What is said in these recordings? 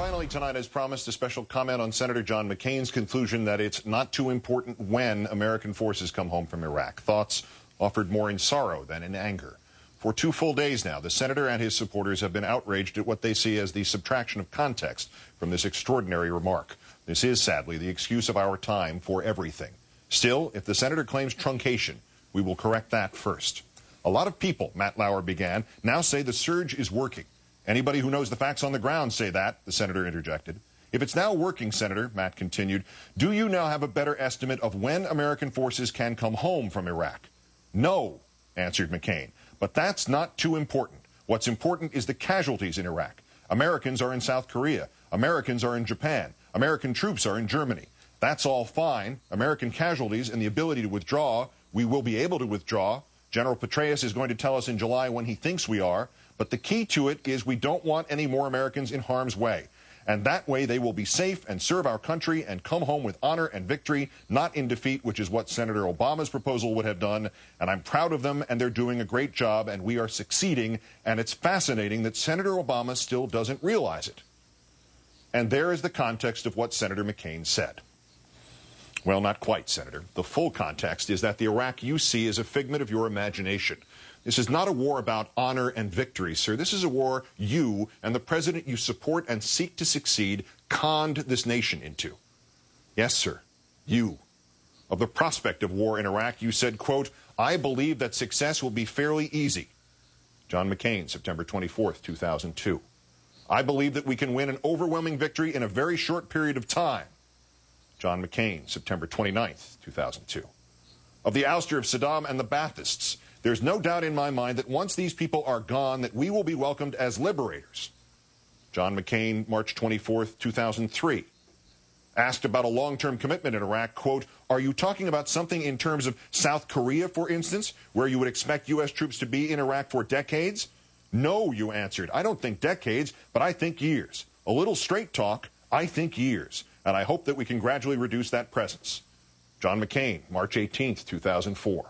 Finally tonight, as promised, a special comment on Senator John McCain's conclusion that it's not too important when American forces come home from Iraq. Thoughts offered more in sorrow than in anger. For 2 full days now, the senator and his supporters have been outraged at what they see as the subtraction of context from this extraordinary remark. This is, sadly, the excuse of our time for everything. Still, if the senator claims truncation, we will correct that first. A lot of people, Matt Lauer began, now say the surge is working. Anybody who knows the facts on the ground say that, the senator interjected. If it's now working, Senator, Matt continued, do you now have a better estimate of when American forces can come home from Iraq? No, answered McCain, but that's not too important. What's important is the casualties in Iraq. Americans are in South Korea. Americans are in Japan. American troops are in Germany. That's all fine. American casualties and the ability to withdraw. We will be able to withdraw. General Petraeus is going to tell us in July when he thinks we are. But the key to it is we don't want any more Americans in harm's way. And that way they will be safe and serve our country and come home with honor and victory, not in defeat, which is what Senator Obama's proposal would have done. And I'm proud of them, and they're doing a great job, and we are succeeding. And it's fascinating that Senator Obama still doesn't realize it. And there is the context of what Senator McCain said. Well, not quite, Senator. The full context is that the Iraq you see is a figment of your imagination. This is not a war about honor and victory, sir. This is a war you and the president you support and seek to succeed conned this nation into. Yes, sir, you. Of the prospect of war in Iraq, you said, quote, I believe that success will be fairly easy. John McCain, September 24th, 2002. I believe that we can win an overwhelming victory in a very short period of time. John McCain, September 29th, 2002. Of the ouster of Saddam and the Baathists, there's no doubt in my mind that once these people are gone, that we will be welcomed as liberators. John McCain, March 24th, 2003. Asked about a long-term commitment in Iraq, quote, are you talking about something in terms of South Korea, for instance, where you would expect U.S. troops to be in Iraq for decades? No, you answered. I don't think decades, but I think years. A little straight talk, I think years. And I hope that we can gradually reduce that presence. John McCain, March 18th, 2004.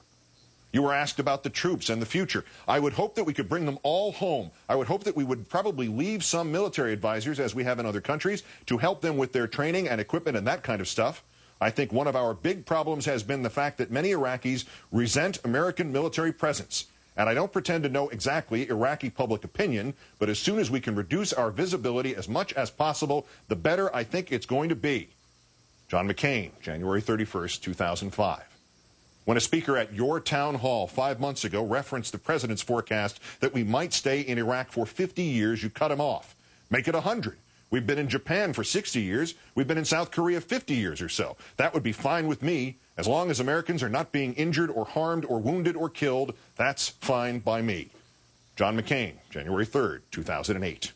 You were asked about the troops and the future. I would hope that we could bring them all home. I would hope that we would probably leave some military advisors, as we have in other countries, to help them with their training and equipment and that kind of stuff. I think one of our big problems has been the fact that many Iraqis resent American military presence. And I don't pretend to know exactly Iraqi public opinion, but as soon as we can reduce our visibility as much as possible, the better I think it's going to be. John McCain, January 31st, 2005. When a speaker at your town hall 5 months ago referenced the president's forecast that we might stay in Iraq for 50 years, you cut him off. Make it 100. We've been in Japan for 60 years. We've been in South Korea 50 years or so. That would be fine with me. As long as Americans are not being injured or harmed or wounded or killed, that's fine by me. John McCain, January 3rd, 2008.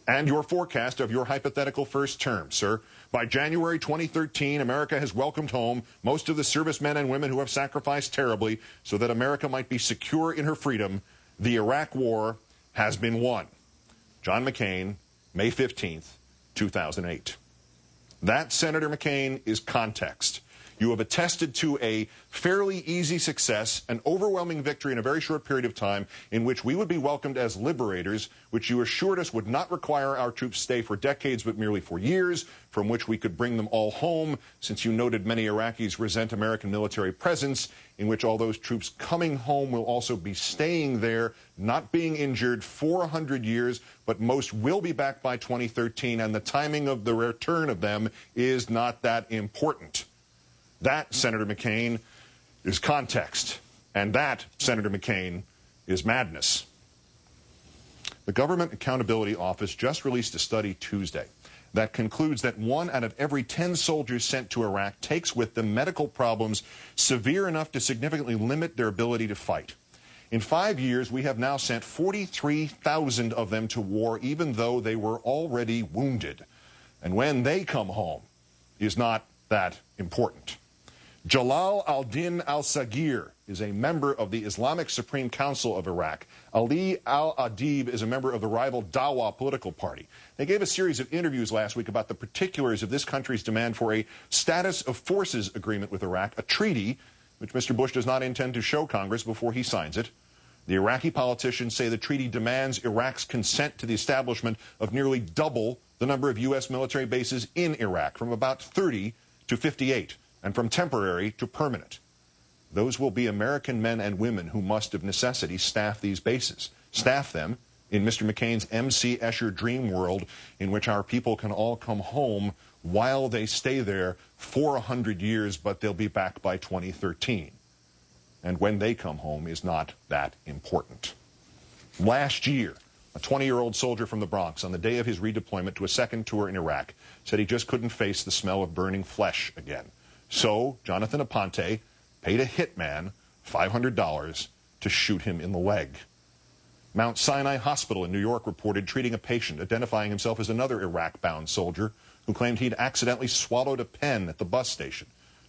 And your forecast of your hypothetical first term, sir. By January 2013, America has welcomed home most of the servicemen and women who have sacrificed terribly so that America might be secure in her freedom. The Iraq War has been won. John McCain, May 15th, 2008. That, Senator McCain, is context. You have attested to a fairly easy success, an overwhelming victory in a very short period of time in which we would be welcomed as liberators, which you assured us would not require our troops stay for decades but merely for years, from which we could bring them all home, since you noted many Iraqis resent American military presence, in which all those troops coming home will also be staying there, not being injured for 100 years, but most will be back by 2013, and the timing of the return of them is not that important. That, Senator McCain, is context. And that, Senator McCain, is madness. The Government Accountability Office just released a study Tuesday that concludes that 1 out of every 10 soldiers sent to Iraq takes with them medical problems severe enough to significantly limit their ability to fight. In 5 years, we have now sent 43,000 of them to war, even though they were already wounded. And when they come home is not that important. Jalal al-Din al-Sagir is a member of the Islamic Supreme Council of Iraq. Ali al-Adib is a member of the rival Dawa political party. They gave a series of interviews last week about the particulars of this country's demand for a status of forces agreement with Iraq, a treaty which Mr. Bush does not intend to show Congress before he signs it. The Iraqi politicians say the treaty demands Iraq's consent to the establishment of nearly double the number of U.S. military bases in Iraq, from about 30 to 58, and from temporary to permanent. Those will be American men and women who must of necessity staff these bases. Staff them in Mr. McCain's M.C. Escher dream world, in which our people can all come home while they stay there for 100 years, but they'll be back by 2013. And when they come home is not that important. Last year, a 20-year-old soldier from the Bronx, on the day of his redeployment to a second tour in Iraq, said he just couldn't face the smell of burning flesh again. So Jonathan Aponte paid a hitman $500 to shoot him in the leg. Mount Sinai Hospital in New York reported treating a patient identifying himself as another Iraq-bound soldier who claimed he'd accidentally swallowed a pen at the bus station.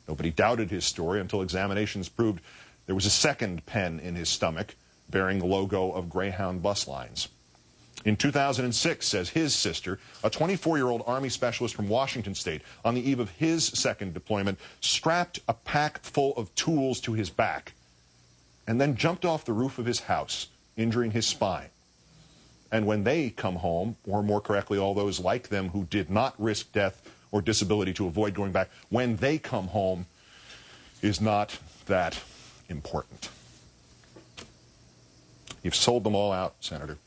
Nobody doubted his story until examinations proved there was a second pen in his stomach bearing the logo of Greyhound bus lines. In 2006, says his sister, a 24-year-old Army specialist from Washington State, on the eve of his second deployment, strapped a pack full of tools to his back and then jumped off the roof of his house, injuring his spine. And when they come home, or more correctly, all those like them who did not risk death or disability to avoid going back, when they come home is not that important. You've sold them all out, Senator.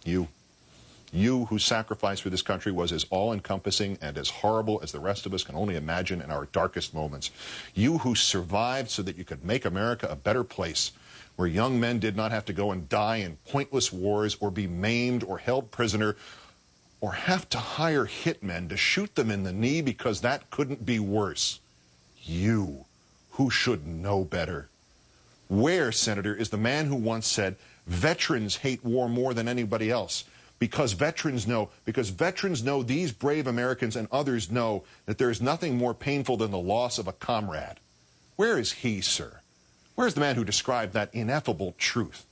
You whose sacrifice for this country was as all-encompassing and as horrible as the rest of us can only imagine in our darkest moments. You who survived so that you could make America a better place, where young men did not have to go and die in pointless wars or be maimed or held prisoner or have to hire hitmen to shoot them in the knee because that couldn't be worse. You who should know better. Where, Senator, is the man who once said, veterans hate war more than anybody else because veterans know these brave Americans and others know that there is nothing more painful than the loss of a comrade? Where is he, sir? Where's the man who described that ineffable truth?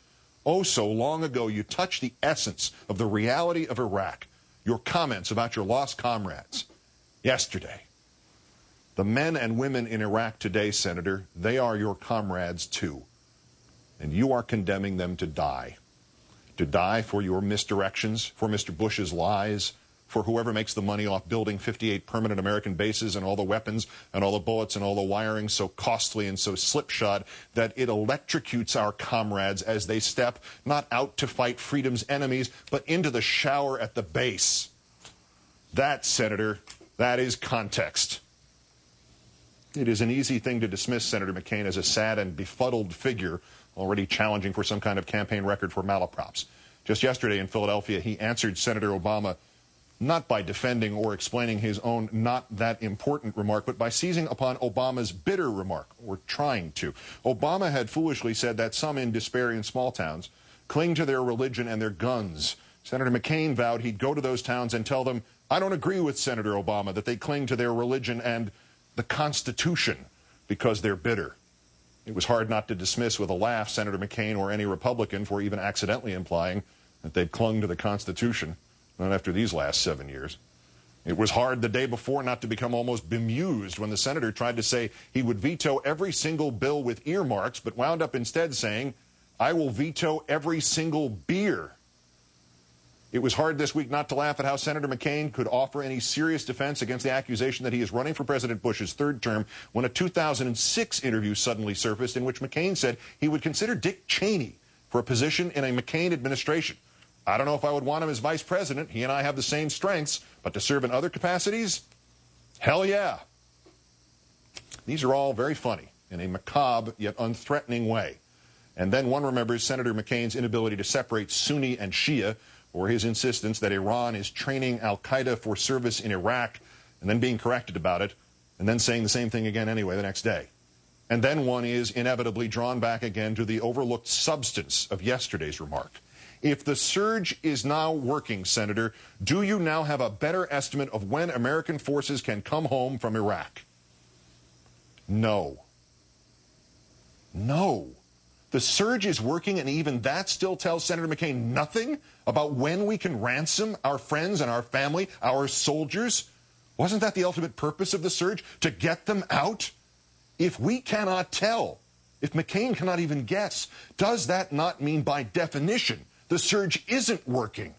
Oh, so long ago you touched the essence of the reality of Iraq, your comments about your lost comrades. Yesterday. The men and women in Iraq today, Senator, they are your comrades too. And you are condemning them to die. To die for your misdirections, for Mr. Bush's lies, for whoever makes the money off building 58 permanent American bases and all the weapons and all the bullets and all the wiring so costly and so slipshod that it electrocutes our comrades as they step not out to fight freedom's enemies, but into the shower at the base. That, Senator, that is context. It is an easy thing to dismiss Senator McCain as a sad and befuddled figure already challenging for some kind of campaign record for malaprops. Just yesterday in Philadelphia, he answered Senator Obama not by defending or explaining his own not that important remark, but by seizing upon Obama's bitter remark, or trying to. Obama had foolishly said that some in despair in small towns cling to their religion and their guns. Senator McCain vowed he'd go to those towns and tell them, I don't agree with Senator Obama that they cling to their religion and the Constitution because they're bitter. It was hard not to dismiss with a laugh Senator McCain or any Republican for even accidentally implying that they'd clung to the Constitution, not after these last 7 years. It was hard the day before not to become almost bemused when the senator tried to say he would veto every single bill with earmarks, but wound up instead saying, I will veto every single beer. It was hard this week not to laugh at how Senator McCain could offer any serious defense against the accusation that he is running for President Bush's third term when a 2006 interview suddenly surfaced in which McCain said he would consider Dick Cheney for a position in a McCain administration. I don't know if I would want him as vice president. He and I have the same strengths, but to serve in other capacities? Hell yeah. These are all very funny in a macabre yet unthreatening way. And then one remembers Senator McCain's inability to separate Sunni and Shia, or his insistence that Iran is training al-Qaeda for service in Iraq, and then being corrected about it, and then saying the same thing again anyway the next day. And then one is inevitably drawn back again to the overlooked substance of yesterday's remark. If the surge is now working, Senator, do you now have a better estimate of when American forces can come home from Iraq? No. No. The surge is working, and even that still tells Senator McCain nothing about when we can ransom our friends and our family, our soldiers. Wasn't that the ultimate purpose of the surge? To get them out? If we cannot tell If McCain cannot even guess, does that not mean by definition the surge isn't working?